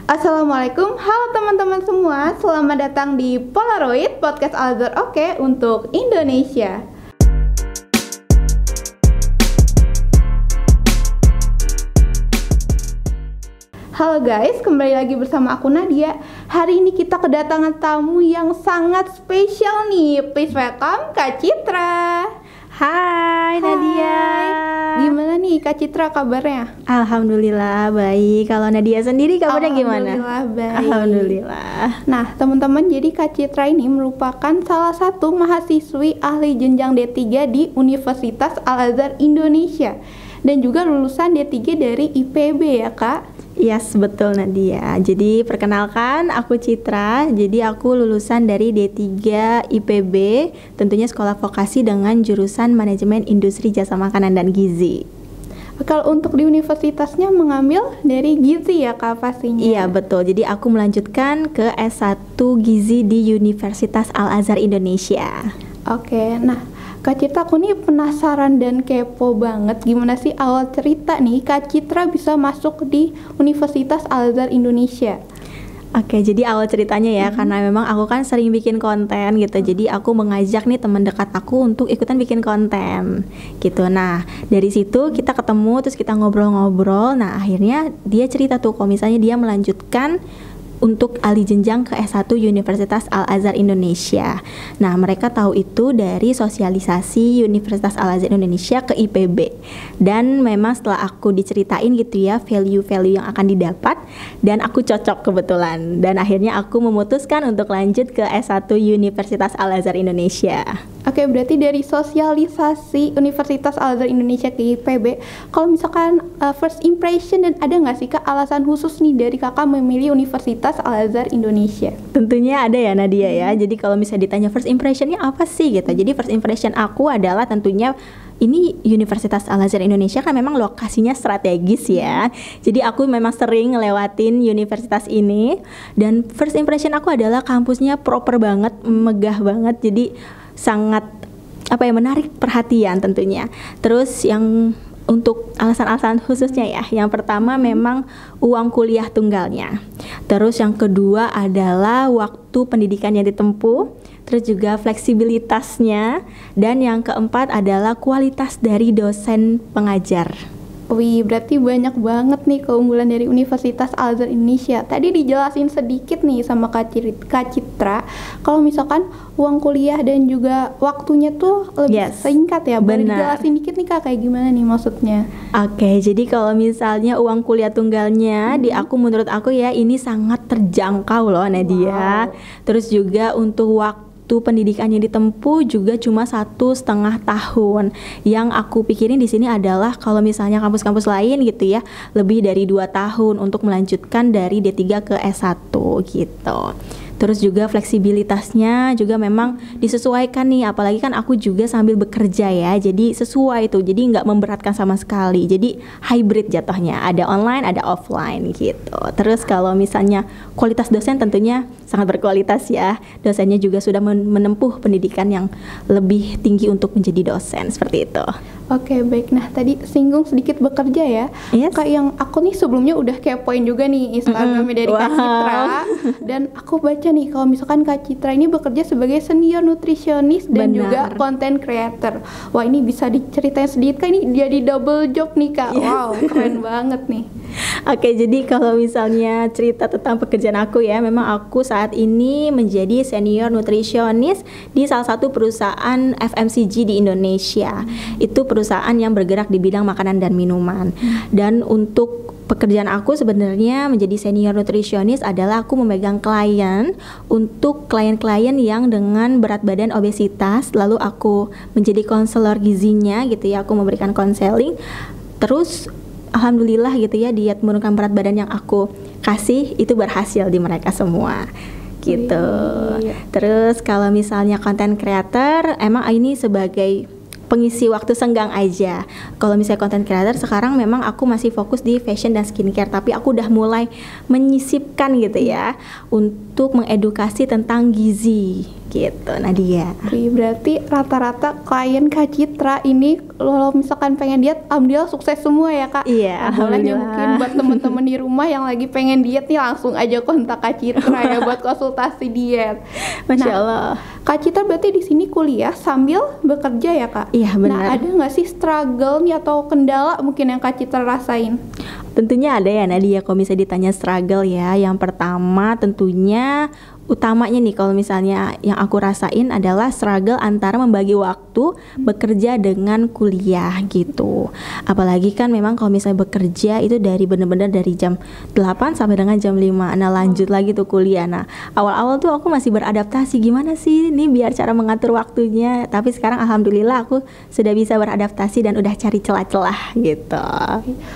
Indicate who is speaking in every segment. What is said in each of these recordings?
Speaker 1: Assalamualaikum, halo teman-teman semua. Selamat datang di Polaroid Podcast Al-Azhar Oke untuk Indonesia. Halo guys, kembali lagi bersama aku Nadia. Hari ini kita kedatangan tamu yang sangat spesial nih. Please welcome Kak Citra.
Speaker 2: Hai Nadia.
Speaker 1: Gimana nih Kak Citra kabarnya?
Speaker 2: Alhamdulillah baik. Kalau Nadia sendiri kabarnya gimana?
Speaker 1: Alhamdulillah baik.
Speaker 2: Alhamdulillah.
Speaker 1: Nah teman-teman, jadi Kak Citra ini merupakan salah satu mahasiswi ahli jenjang D3 di Universitas Al-Azhar Indonesia. Dan juga lulusan D3 dari IPB ya Kak?
Speaker 2: Yes, betul Nadia. Jadi perkenalkan, aku Citra. Jadi aku lulusan dari D3 IPB, tentunya sekolah vokasi dengan jurusan Manajemen Industri Jasa Makanan dan Gizi.
Speaker 1: Kalau untuk di universitasnya mengambil dari gizi ya Kak pastinya?
Speaker 2: Iya betul, jadi aku melanjutkan ke S1 Gizi di Universitas Al-Azhar Indonesia.
Speaker 1: Oke, nah Kak Citra, aku nih penasaran dan kepo banget gimana sih awal cerita nih Kak Citra bisa masuk di Universitas Al-Azhar Indonesia.
Speaker 2: Oke, jadi awal ceritanya ya, karena memang aku kan sering bikin konten gitu. Jadi aku mengajak nih teman dekat aku untuk ikutan bikin konten gitu. Nah, dari situ kita ketemu, terus kita ngobrol-ngobrol. Nah, akhirnya dia cerita tuh kalau misalnya dia melanjutkan untuk alih jenjang ke S1 Universitas Al-Azhar Indonesia. Nah, mereka tahu itu dari sosialisasi Universitas Al-Azhar Indonesia ke IPB. Dan memang setelah aku diceritain gitu ya, value-value yang akan didapat, dan aku cocok kebetulan. Dan akhirnya aku memutuskan untuk lanjut ke S1 Universitas Al-Azhar Indonesia.
Speaker 1: Oke, berarti dari sosialisasi Universitas Al-Azhar Indonesia ke IPB, kalau misalkan first impression, dan ada nggak sih Kak alasan khusus nih dari Kakak memilih Universitas Al-Azhar Indonesia?
Speaker 2: Tentunya ada ya Nadia ya. Jadi kalau misalnya ditanya first impressionnya apa sih gitu. Jadi first impression aku adalah tentunya ini Universitas Al-Azhar Indonesia kan memang lokasinya strategis ya. Jadi aku memang sering ngelewatin universitas ini, dan first impression aku adalah kampusnya proper banget, megah banget. Jadi sangat menarik perhatian tentunya. Terus yang untuk alasan-alasan khususnya ya, yang pertama memang uang kuliah tunggalnya. Terus yang kedua adalah waktu pendidikan yang ditempuh, terus juga fleksibilitasnya, dan yang keempat adalah kualitas dari dosen pengajar.
Speaker 1: Wih, berarti banyak banget nih keunggulan dari Universitas Al-Azhar Indonesia. Tadi dijelasin sedikit nih sama Kak Citra, kalau misalkan uang kuliah dan juga waktunya tuh lebih singkat ya. Boleh dijelasin dikit nih Kak, kayak gimana nih maksudnya?
Speaker 2: Oke, jadi kalau misalnya uang kuliah tunggalnya menurut aku ya ini sangat terjangkau loh Nadia. Terus juga untuk waktu pendidikan yang ditempuh juga cuma 1,5 tahun. Yang aku pikirin di sini adalah kalau misalnya kampus-kampus lain gitu ya, lebih dari 2 tahun untuk melanjutkan dari D3 ke S1 gitu. Terus juga fleksibilitasnya juga memang disesuaikan nih, apalagi kan aku juga sambil bekerja ya, jadi sesuai tuh, jadi nggak memberatkan sama sekali. Jadi hybrid jatuhnya, ada online ada offline gitu. Terus kalau misalnya kualitas dosen tentunya sangat berkualitas ya, dosennya juga sudah menempuh pendidikan yang lebih tinggi untuk menjadi dosen, seperti itu.
Speaker 1: Oke, baik. Nah, tadi singgung sedikit bekerja ya. Kak, yang aku nih sebelumnya udah kepoin juga nih Instagramnya dari Kak Citra. Dan aku baca nih kalau misalkan Kak Citra ini bekerja sebagai senior nutritionist dan juga content creator. Wah, ini bisa diceritain sedikit Kak, ini jadi double job nih Kak. Wow, keren banget nih.
Speaker 2: Oke, jadi kalau misalnya cerita tentang pekerjaan aku ya, memang aku saat ini menjadi senior nutritionist di salah satu perusahaan FMCG di Indonesia. Itu perusahaan yang bergerak di bidang makanan dan minuman. Dan untuk pekerjaan aku sebenarnya menjadi senior nutritionist adalah aku memegang klien untuk klien-klien yang dengan berat badan obesitas, lalu aku menjadi konselor gizinya gitu ya, aku memberikan konseling. Terus alhamdulillah gitu ya, diet menurunkan berat badan yang aku kasih itu berhasil di mereka semua gitu. Terus kalau misalnya content creator, emang ini sebagai pengisi waktu senggang aja. Kalau misalnya content creator sekarang memang aku masih fokus di fashion dan skincare, tapi aku udah mulai menyisipkan gitu ya untuk mengedukasi tentang gizi gitu, Nadia.
Speaker 1: Berarti rata-rata klien Kak Citra ini kalau misalkan pengen diet, alhamdulillah sukses semua ya Kak.
Speaker 2: Iya,
Speaker 1: bolehnya mungkin buat teman-teman di rumah yang lagi pengen diet nih langsung aja kontak Kak Citra ya buat konsultasi diet.
Speaker 2: Masya Allah.
Speaker 1: Kak Citra berarti di sini kuliah sambil bekerja ya Kak?
Speaker 2: Iya benar.
Speaker 1: Nah ada nggak sih struggle nih atau kendala mungkin yang Kak Citra rasain?
Speaker 2: Tentunya ada ya Nadia, kalau misalnya ditanya struggle ya. Yang pertama tentunya utamanya nih kalau misalnya yang aku rasain adalah struggle antara membagi waktu bekerja dengan kuliah gitu. Apalagi kan memang kalau misalnya bekerja itu dari bener-bener dari jam 8 sampai dengan jam 5. Nah lanjut lagi tuh kuliah. Nah awal-awal tuh aku masih beradaptasi gimana sih nih biar cara mengatur waktunya. Tapi sekarang alhamdulillah aku sudah bisa beradaptasi dan udah cari celah-celah gitu.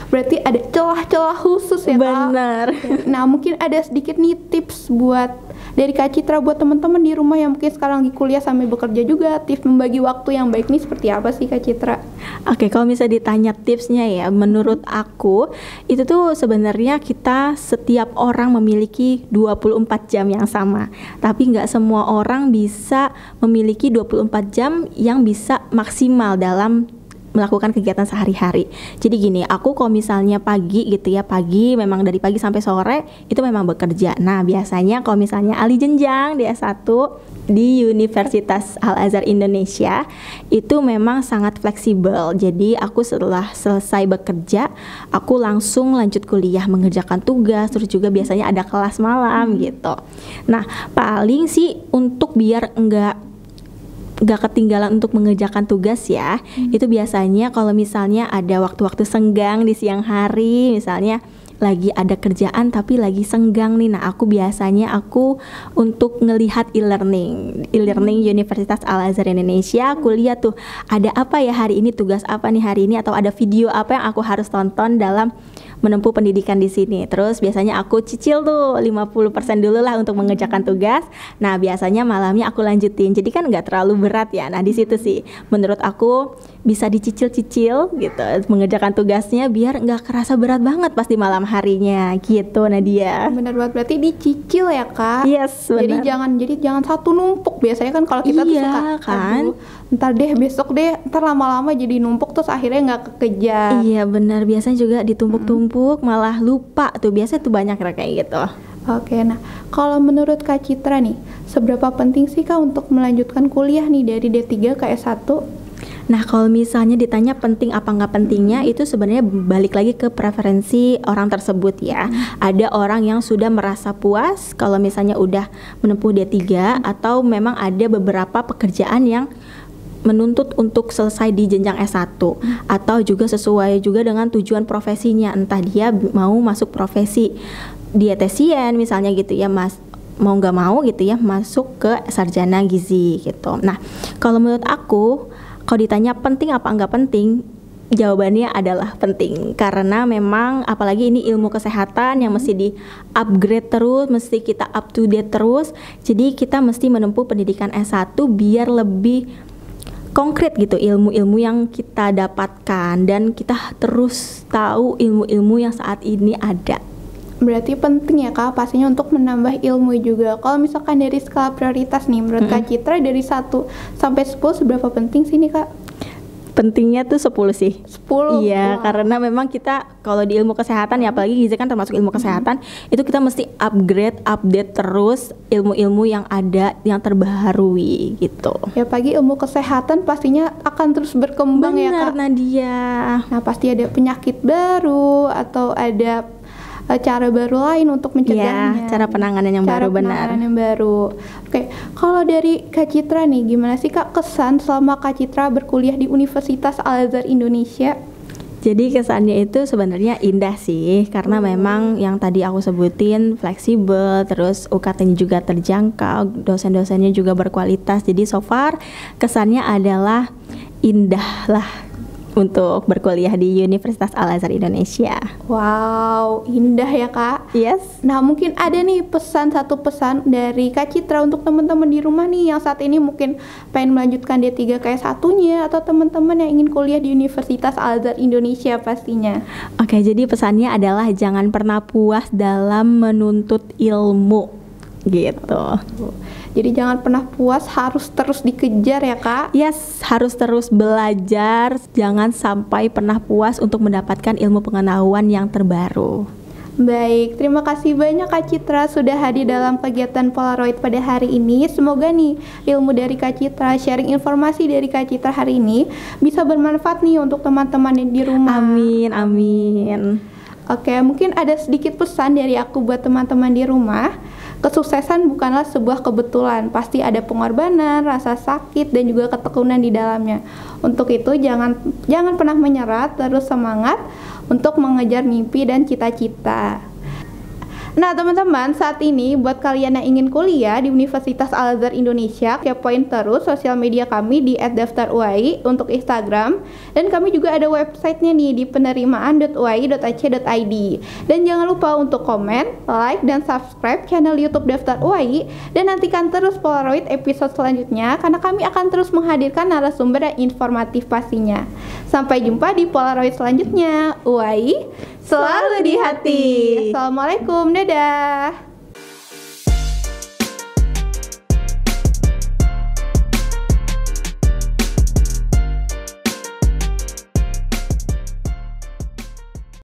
Speaker 1: Berarti ada celah-celah khusus ya Kak?
Speaker 2: Bener.
Speaker 1: Nah mungkin ada sedikit nih tips buat dari Kak Citra buat teman-teman di rumah yang mungkin sekarang lagi kuliah sambil bekerja juga, tips membagi waktu yang baik nih seperti apa sih Kak Citra?
Speaker 2: Oke, kalau misalnya ditanya tipsnya ya, menurut aku itu tuh sebenarnya kita setiap orang memiliki 24 jam yang sama. Tapi nggak semua orang bisa memiliki 24 jam yang bisa maksimal dalam melakukan kegiatan sehari-hari. Jadi gini, aku kalau misalnya pagi gitu ya, pagi memang dari pagi sampai sore itu memang bekerja. Nah, biasanya kalau misalnya ahli jenjang di S1 di Universitas Al-Azhar Indonesia itu memang sangat fleksibel. Jadi aku setelah selesai bekerja, aku langsung lanjut kuliah mengerjakan tugas, terus juga biasanya ada kelas malam gitu. Nah, paling sih untuk biar enggak ketinggalan untuk mengerjakan tugas ya, itu biasanya kalau misalnya ada waktu-waktu senggang di siang hari, misalnya lagi ada kerjaan tapi lagi senggang nih, nah aku biasanya untuk ngelihat e-learning Universitas Al-Azhar Indonesia, aku lihat tuh ada apa ya hari ini, tugas apa nih hari ini, atau ada video apa yang aku harus tonton dalam menempuh pendidikan di sini. Terus biasanya aku cicil tuh 50% dulu lah untuk mengerjakan tugas. Nah biasanya malamnya aku lanjutin. Jadi kan nggak terlalu berat ya. Nah di situ sih menurut aku bisa dicicil-cicil gitu mengerjakan tugasnya biar nggak kerasa berat banget pas di malam harinya gitu Nadia.
Speaker 1: Benar banget, berarti dicicil ya Kak?
Speaker 2: Yes, benar.
Speaker 1: Jadi jangan satu numpuk. Biasanya kan kalau kita tuh suka
Speaker 2: kan?
Speaker 1: Ntar deh, besok deh, ntar lama-lama jadi numpuk terus akhirnya nggak kekejar.
Speaker 2: Iya benar, biasanya juga ditumpuk-tumpuk malah lupa tuh, biasanya tuh banyak kayak gitu.
Speaker 1: Oke, nah kalau menurut Kak Citra nih, seberapa penting sih Kak untuk melanjutkan kuliah nih dari D3 ke S1?
Speaker 2: Nah kalau misalnya ditanya penting apa nggak pentingnya, itu sebenarnya balik lagi ke preferensi orang tersebut ya. Ada orang yang sudah merasa puas kalau misalnya udah menempuh D3, atau memang ada beberapa pekerjaan yang menuntut untuk selesai di jenjang S1, atau juga sesuai juga dengan tujuan profesinya, entah dia mau masuk profesi dietesian misalnya gitu ya, mau nggak mau gitu ya masuk ke sarjana gizi gitu. Nah kalau menurut aku, kalau ditanya penting apa nggak penting, jawabannya adalah penting, karena memang apalagi ini ilmu kesehatan yang mesti di upgrade terus, mesti kita up to date terus. Jadi kita mesti menempuh pendidikan S1 biar lebih konkret gitu ilmu-ilmu yang kita dapatkan, dan kita terus tahu ilmu-ilmu yang saat ini ada.
Speaker 1: Berarti penting ya Kak pastinya untuk menambah ilmu juga. Kalau misalkan dari skala prioritas nih, menurut Kak Citra dari 1 sampai 10 seberapa penting sih nih Kak?
Speaker 2: Pentingnya tuh 10 sih.
Speaker 1: 10?
Speaker 2: Iya, karena memang kita kalau di ilmu kesehatan ya, apalagi gizi kan termasuk ilmu kesehatan, itu kita mesti update terus ilmu-ilmu yang ada, yang terbaharui gitu.
Speaker 1: Ya pagi ilmu kesehatan pastinya akan terus berkembang.
Speaker 2: Bener,
Speaker 1: ya Kak
Speaker 2: Nadia.
Speaker 1: Nah pasti ada penyakit baru atau ada cara baru lain untuk mencegahnya.
Speaker 2: Ya, cara penanganan yang baru, benar.
Speaker 1: Yang baru. Oke, kalau dari Kak Citra nih, gimana sih Kak kesan selama Kak Citra berkuliah di Universitas Al-Azhar Indonesia?
Speaker 2: Jadi kesannya itu sebenarnya indah sih, karena memang yang tadi aku sebutin fleksibel, terus UKT-nya juga terjangkau, dosen-dosennya juga berkualitas. Jadi so far kesannya adalah indah lah. untuk berkuliah di Universitas Al-Azhar Indonesia.
Speaker 1: Wow, indah ya Kak.
Speaker 2: Yes.
Speaker 1: Nah mungkin ada nih satu pesan dari Kak Citra untuk teman-teman di rumah nih yang saat ini mungkin pengen melanjutkan D3 K1-nya atau teman-teman yang ingin kuliah di Universitas Al-Azhar Indonesia pastinya.
Speaker 2: Oke, jadi pesannya adalah jangan pernah puas dalam menuntut ilmu gitu.
Speaker 1: Jadi jangan pernah puas, harus terus dikejar ya Kak.
Speaker 2: Yes, harus terus belajar, jangan sampai pernah puas untuk mendapatkan ilmu pengetahuan yang terbaru.
Speaker 1: Baik, terima kasih banyak Kak Citra sudah hadir dalam kegiatan Polaroid pada hari ini. Semoga nih ilmu dari Kak Citra, sharing informasi dari Kak Citra hari ini bisa bermanfaat nih untuk teman-teman yang di rumah.
Speaker 2: Amin, amin.
Speaker 1: Oke, mungkin ada sedikit pesan dari aku buat teman-teman di rumah. Kesuksesan bukanlah sebuah kebetulan, pasti ada pengorbanan, rasa sakit, dan juga ketekunan di dalamnya. Untuk itu jangan pernah menyerah, terus semangat untuk mengejar mimpi dan cita-cita. Nah teman-teman, saat ini buat kalian yang ingin kuliah di Universitas Al-Azhar Indonesia, kepoin terus sosial media kami di @daftaruai untuk Instagram, dan kami juga ada websitenya nih di penerimaan.uai.ac.id. Dan jangan lupa untuk komen, like, dan subscribe channel YouTube Daftar UI, dan nantikan terus Polaroid episode selanjutnya karena kami akan terus menghadirkan narasumber yang informatif pastinya. Sampai jumpa di Polaroid selanjutnya. UI selalu di hati. Assalamualaikum, dadah.